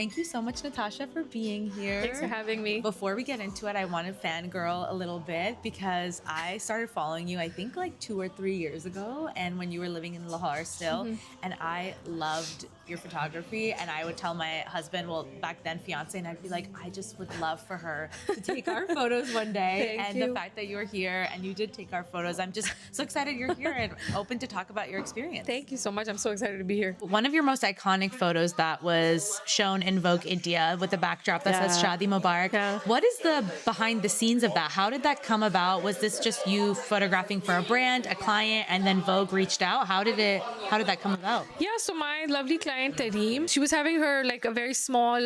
Thank you so much, Natasha, for being here. Thanks for having me. Before we get into it, I want to fangirl a little bit because I started following you, I think like 2 or 3 years ago, and when you were living in Lahore still, and I loved your photography, and I would tell my husband, well, back then fiance, and I'd be like, I just would love for her to take our photos one day. Thank and you. The fact that you were here and you did take our photos, I'm just so excited you're here and open to talk about your experience. Thank you so much. I'm so excited to be here. One of your most iconic photos that was shown in Vogue India with the backdrop that says Shadi Mubarak. Yeah. What is the behind the scenes of that? How did that come about? Was this just you photographing for a brand, a client, and then Vogue reached out? How did that come about? Yeah, so my lovely client Tareem, she was having her like a very small,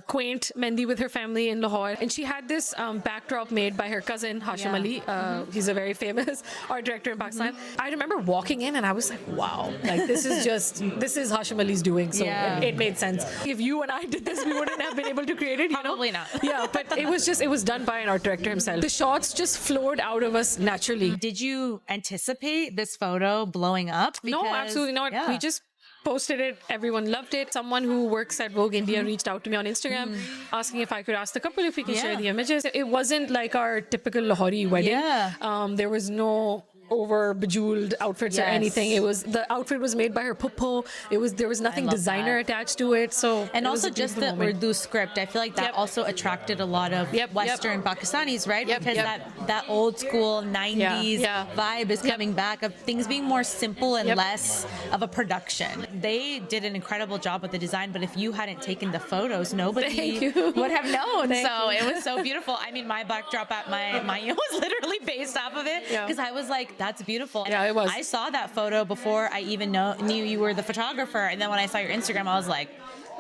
quaint mehndi with her family in Lahore, and she had this backdrop made by her cousin Hashim Ali. He's a very famous art director in Pakistan. I remember walking in and I was like, wow, like this is Hashim Ali's doing. So it made sense. If you and I did this, we wouldn't have been able to create it. Probably not. Yeah, but it was done by an art director himself. The shots just flowed out of us naturally. Did you anticipate this photo blowing up? No, absolutely not. We just posted it. Everyone loved it. Someone who works at Vogue India reached out to me on Instagram asking if I could ask the couple if we can share the images. It wasn't like our typical Lahori wedding. Yeah. There was no over bejeweled outfits or anything. The outfit was made by her puppo. There was nothing designer attached to it. So and also just the Urdu script. I feel like that also attracted a lot of Western Pakistanis, right? Because that old school 90s vibe is coming back of things being more simple and less of a production. They did an incredible job with the design, but if you hadn't taken the photos, nobody would have known. It was so beautiful. I mean, my backdrop at my was literally based off of it because I was like, that's beautiful. Yeah, it was. I saw that photo before I even knew you were the photographer. And then when I saw your Instagram, I was like,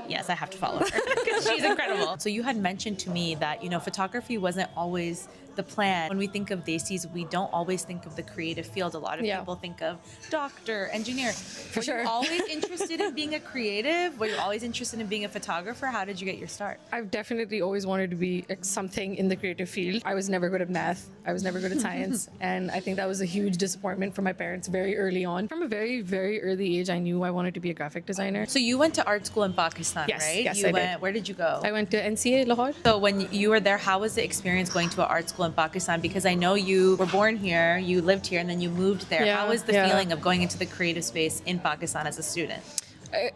yes, I have to follow her because she's incredible. So you had mentioned to me that, photography wasn't always the plan. When we think of Desis, we don't always think of the creative field. A lot of people think of doctor, engineer. Were you always interested in being a creative? Were you always interested in being a photographer? How did you get your start? I've definitely always wanted to be something in the creative field. I was never good at math. I was never good at science. And I think that was a huge disappointment for my parents very early on. From a very, very early age, I knew I wanted to be a graphic designer. So you went to art school in Pakistan, right? Yes, I did. Where did you go? I went to NCA Lahore. So when you were there, how was the experience going to an art school in Pakistan? Because I know you were born here, you lived here, and then you moved there. How was the feeling of going into the creative space in Pakistan as a student?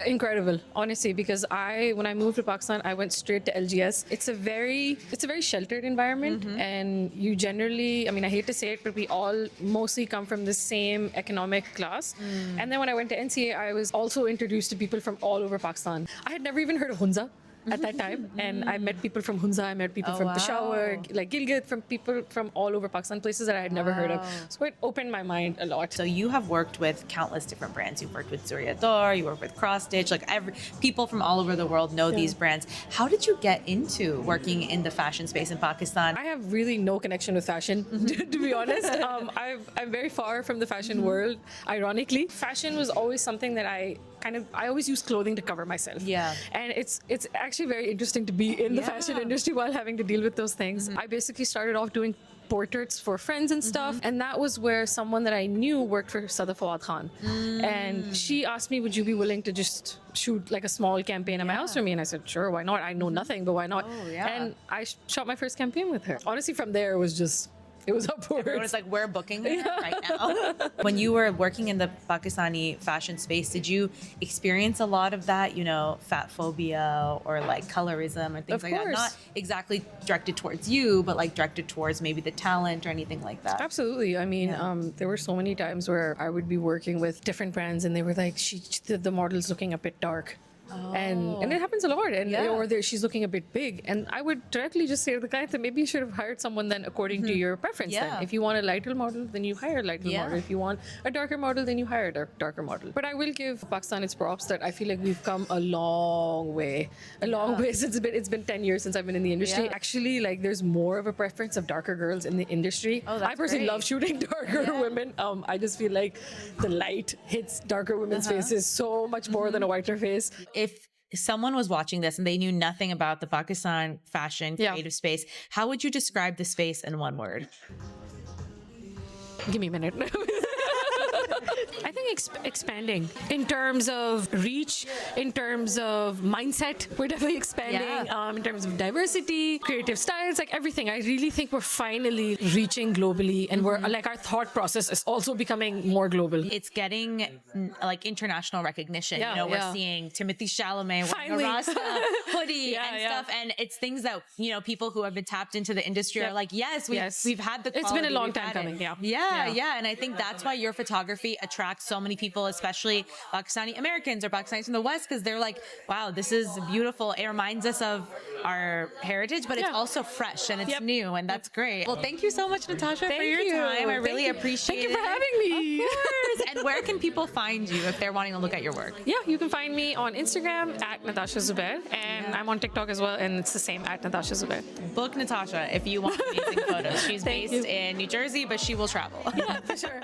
Incredible, honestly, because when I moved to Pakistan, I went straight to LGS. It's a very sheltered environment, and you generally, I hate to say it, but we all mostly come from the same economic class. And then when I went to NCA, I was also introduced to people from all over Pakistan. I had never even heard of Hunza at that time, and I met people from Hunza, I met people from Peshawar, like Gilgit, from people from all over Pakistan, places that I had never heard of. So it opened my mind a lot. So you have worked with countless different brands. You've worked with Zuriya Dor, you work with Cross Stitch, like people from all over the world know these brands. How did you get into working in the fashion space in Pakistan? I have really no connection with fashion, to be honest. I'm very far from the fashion world, ironically. Fashion was always something that I always use clothing to cover myself. Yeah. And it's actually very interesting to be in the fashion industry while having to deal with those things. I basically started off doing portraits for friends and stuff, and that was where someone that I knew worked for Sada Fawad Khan, and she asked me, would you be willing to just shoot like a small campaign at my house for me? And I said, sure, why not? I know nothing, but why not? And I shot my first campaign with her. Honestly, from there it was upwards. Everyone was like, we're booking her right now. When you were working in the Pakistani fashion space, did you experience a lot of that, fat phobia or like colorism or things like that? Not exactly directed towards you, but like directed towards maybe the talent or anything like that. Absolutely. There were so many times where I would be working with different brands and they were like, the model's looking a bit dark. And it happens a lot, or she's looking a bit big, and I would directly just say to the client that maybe you should have hired someone then according to your preference. Then if you want a lighter model, then you hire a lighter model. If you want a darker model, then you hire a darker model. But I will give Pakistan its props that I feel like we've come a long way since it's been 10 years since I've been in the industry. Actually, like there's more of a preference of darker girls in the industry. I personally love shooting darker women. I just feel like the light hits darker women's faces so much more than a whiter face. If someone was watching this and they knew nothing about the Pakistan fashion creative space, how would you describe the space in one word? Give me a minute. I think expanding in terms of reach, in terms of mindset, we're definitely expanding. In terms of diversity, creative styles, like everything. I really think we're finally reaching globally, and we're like our thought process is also becoming more global. It's getting like international recognition. Yeah, you know, we're seeing Timothy Chalamet wearing a Rasta hoodie and stuff, and it's things that people who have been tapped into the industry are like, yes, we've had the quality, it's been a long time coming. Yeah, and I think that's why your photography attracts so many people, especially Pakistani Americans or Pakistanis from the West, because they're like, wow, this is beautiful. It reminds us of our heritage, but it's also fresh and it's new, and that's great. Well, thank you so much, Natasha, for your time. I really appreciate it. Thank you for having me. Of course. And where can people find you if they're wanting to look at your work? Yeah, you can find me on Instagram at Natasha Zubair, and I'm on TikTok as well, and it's the same at Natasha Zubair. Book Natasha if you want amazing photos. She's based in New Jersey, but she will travel. Yeah, for sure.